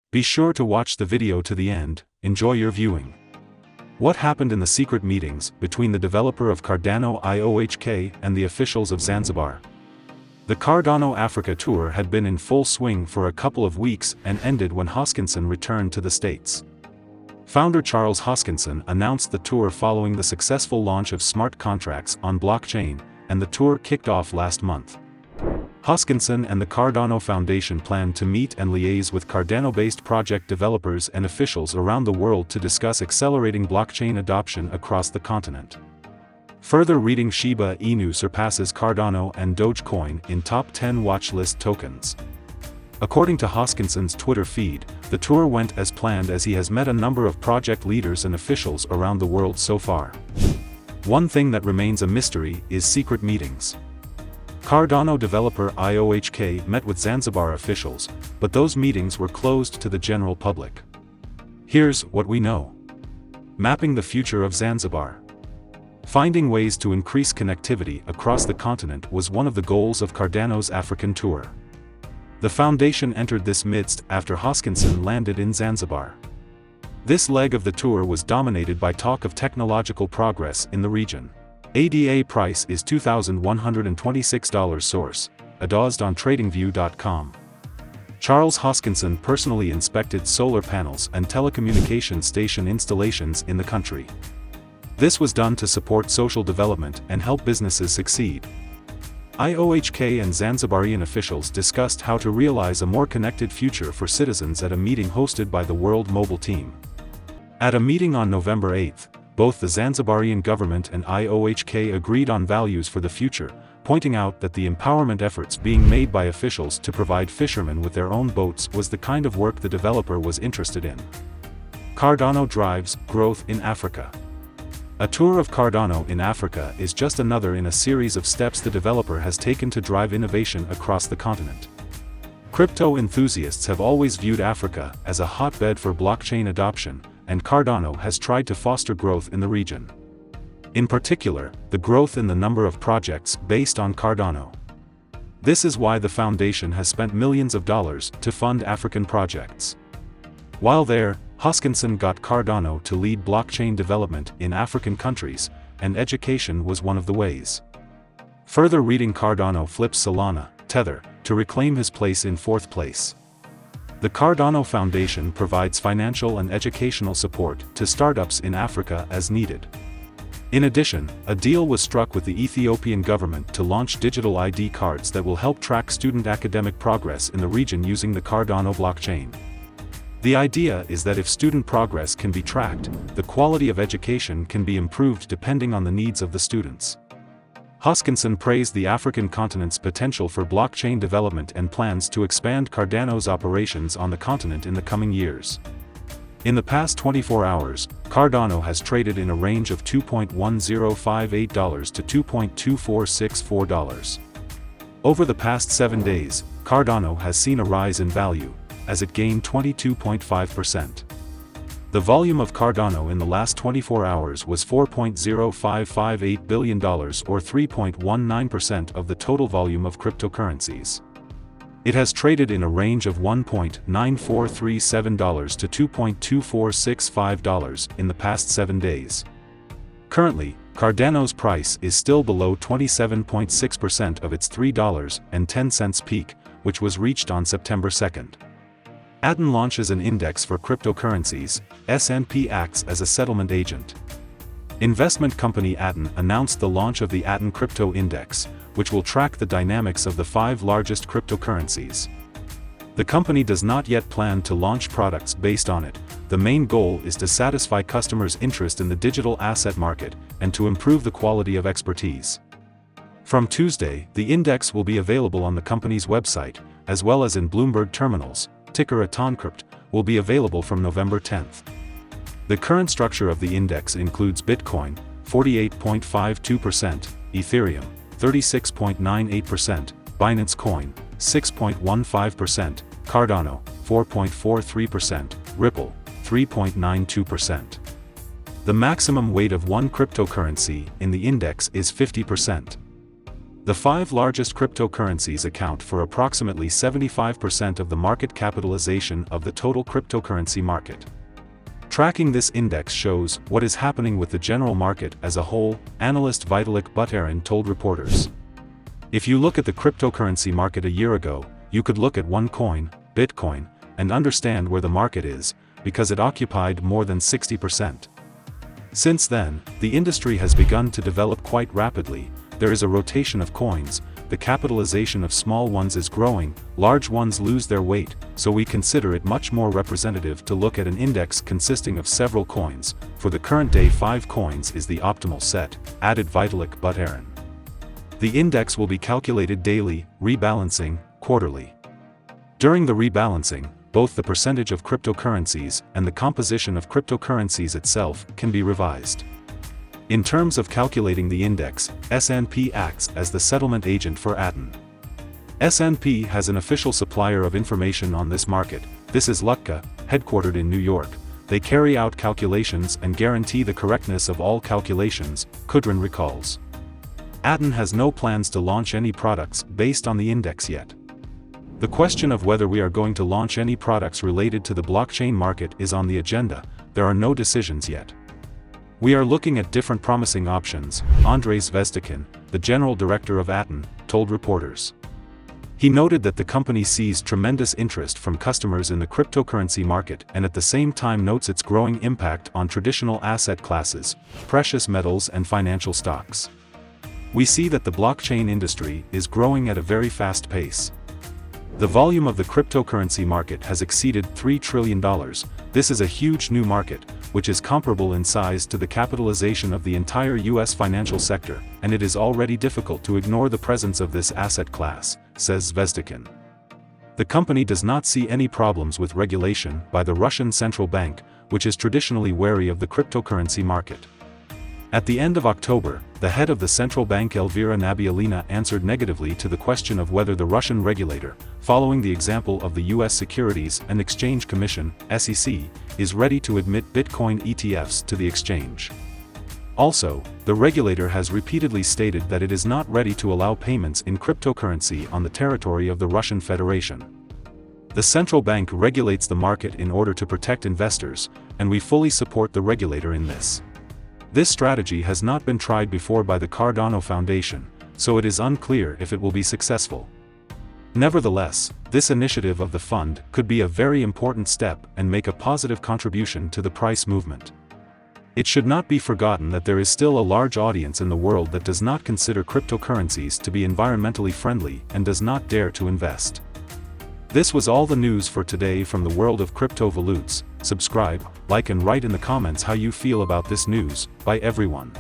Be sure to watch the video to the end. Enjoy your viewing. What happened in the secret meetings between the developer of Cardano IOHK and the officials of Zanzibar? The Cardano Africa tour had been in full swing for a couple of weeks and ended when Hoskinson returned to the States. Founder Charles Hoskinson announced the tour following the successful launch of smart contracts on blockchain, and the tour kicked off last month. Hoskinson and the Cardano Foundation plan to meet and liaise with Cardano-based project developers and officials around the world to discuss accelerating blockchain adoption across the continent. Further reading: Shiba Inu surpasses Cardano and Dogecoin in top 10 watchlist tokens. According to Hoskinson's Twitter feed, the tour went as planned as he has met a number of project leaders and officials around the world so far. One thing that remains a mystery is secret meetings. Cardano developer IOHK met with Zanzibar officials, but those meetings were closed to the general public. Here's what we know. Mapping the future of Zanzibar. Finding ways to increase connectivity across the continent was one of the goals of Cardano's African tour. The foundation entered this midst after Hoskinson landed in Zanzibar. This leg of the tour was dominated by talk of technological progress in the region. ADA price is $2,126. Source: adosed on tradingview.com. Charles Hoskinson personally inspected solar panels and telecommunication station installations in the country. This was done to support social development and help businesses succeed. IOHK and Zanzibarian officials discussed how to realize a more connected future for citizens at a meeting hosted by the World Mobile Team. At a meeting on November 8, both the Zanzibarian government and IOHK agreed on values for the future, pointing out that the empowerment efforts being made by officials to provide fishermen with their own boats was the kind of work the developer was interested in. Cardano drives growth in Africa. A tour of Cardano in Africa is just another in a series of steps the developer has taken to drive innovation across the continent. Crypto enthusiasts have always viewed Africa as a hotbed for blockchain adoption, and Cardano has tried to foster growth in the region. In particular, the growth in the number of projects based on Cardano. This is why the foundation has spent millions of dollars to fund African projects. While there, Hoskinson got Cardano to lead blockchain development in African countries, and education was one of the ways. Further reading: Cardano flips Solana, Tether, to reclaim his place in fourth place. The Cardano Foundation provides financial and educational support to startups in Africa as needed. In addition, a deal was struck with the Ethiopian government to launch digital ID cards that will help track student academic progress in the region using the Cardano blockchain. The idea is that if student progress can be tracked, the quality of education can be improved depending on the needs of the students. Hoskinson praised the African continent's potential for blockchain development and plans to expand Cardano's operations on the continent in the coming years. In the past 24 hours, Cardano has traded in a range of $2.1058 to $2.2464. Over the past 7 days, Cardano has seen a rise in value, as it gained 22.5%. The volume of Cardano in the last 24 hours was $4.0558 billion, or 3.19% of the total volume of cryptocurrencies. It has traded in a range of $1.9437 to $2.2465 in the past 7 days. Currently, Cardano's price is still below 27.6% of its $3.10 peak, which was reached on September 2. Aden launches an index for cryptocurrencies. S&P acts as a settlement agent. Investment company Aden announced the launch of the Aden Crypto Index, which will track the dynamics of the 5 largest cryptocurrencies. The company does not yet plan to launch products based on it. The main goal is to satisfy customers' interest in the digital asset market, and to improve the quality of expertise. From Tuesday, the index will be available on the company's website, as well as in Bloomberg terminals. Ticker ATONCrypt, will be available from November 10. The current structure of the index includes Bitcoin, 48.52%, Ethereum, 36.98%, Binance Coin, 6.15%, Cardano, 4.43%, Ripple, 3.92%. The maximum weight of one cryptocurrency in the index is 50%. The 5 largest cryptocurrencies account for approximately 75% of the market capitalization of the total cryptocurrency market. Tracking this index shows what is happening with the general market as a whole, analyst Vitalik Buterin told reporters. If you look at the cryptocurrency market a year ago, you could look at one coin, Bitcoin, and understand where the market is, because it occupied more than 60%. Since then, the industry has begun to develop quite rapidly. There is a rotation of coins, the capitalization of small ones is growing, large ones lose their weight, so we consider it much more representative to look at an index consisting of several coins. For the current day 5 coins is the optimal set, added Vitalik Buterin. The index will be calculated daily, rebalancing, quarterly. During the rebalancing, both the percentage of cryptocurrencies and the composition of cryptocurrencies itself can be revised. In terms of calculating the index, S&P acts as the settlement agent for Ada. S&P has an official supplier of information on this market. This is Lutka, headquartered in New York. They carry out calculations and guarantee the correctness of all calculations, Buterin recalls. Ada has no plans to launch any products based on the index yet. The question of whether we are going to launch any products related to the blockchain market is on the agenda. There are no decisions yet. We are looking at different promising options, Andres Vestikin, the general director of Ada, told reporters. He noted that the company sees tremendous interest from customers in the cryptocurrency market and at the same time notes its growing impact on traditional asset classes, precious metals and financial stocks. We see that the blockchain industry is growing at a very fast pace. The volume of the cryptocurrency market has exceeded $3 trillion. This is a huge new market, which is comparable in size to the capitalization of the entire U.S. financial sector, and it is already difficult to ignore the presence of this asset class, says Zvezdikin. The company does not see any problems with regulation by the Russian central bank, which is traditionally wary of the cryptocurrency market. At the end of October, the head of the central bank Elvira Nabiullina answered negatively to the question of whether the Russian regulator, following the example of the U.S. Securities and Exchange Commission, SEC, is ready to admit Bitcoin ETFs to the exchange. Also, the regulator has repeatedly stated that it is not ready to allow payments in cryptocurrency on the territory of the Russian Federation. The central bank regulates the market in order to protect investors, and we fully support the regulator in this. This strategy has not been tried before by the Cardano Foundation, so it is unclear if it will be successful. Nevertheless, this initiative of the fund could be a very important step and make a positive contribution to the price movement. It should not be forgotten that there is still a large audience in the world that does not consider cryptocurrencies to be environmentally friendly and does not dare to invest. This was all the news for today from the world of crypto-valutes. Subscribe, like and write in the comments how you feel about this news. Bye everyone.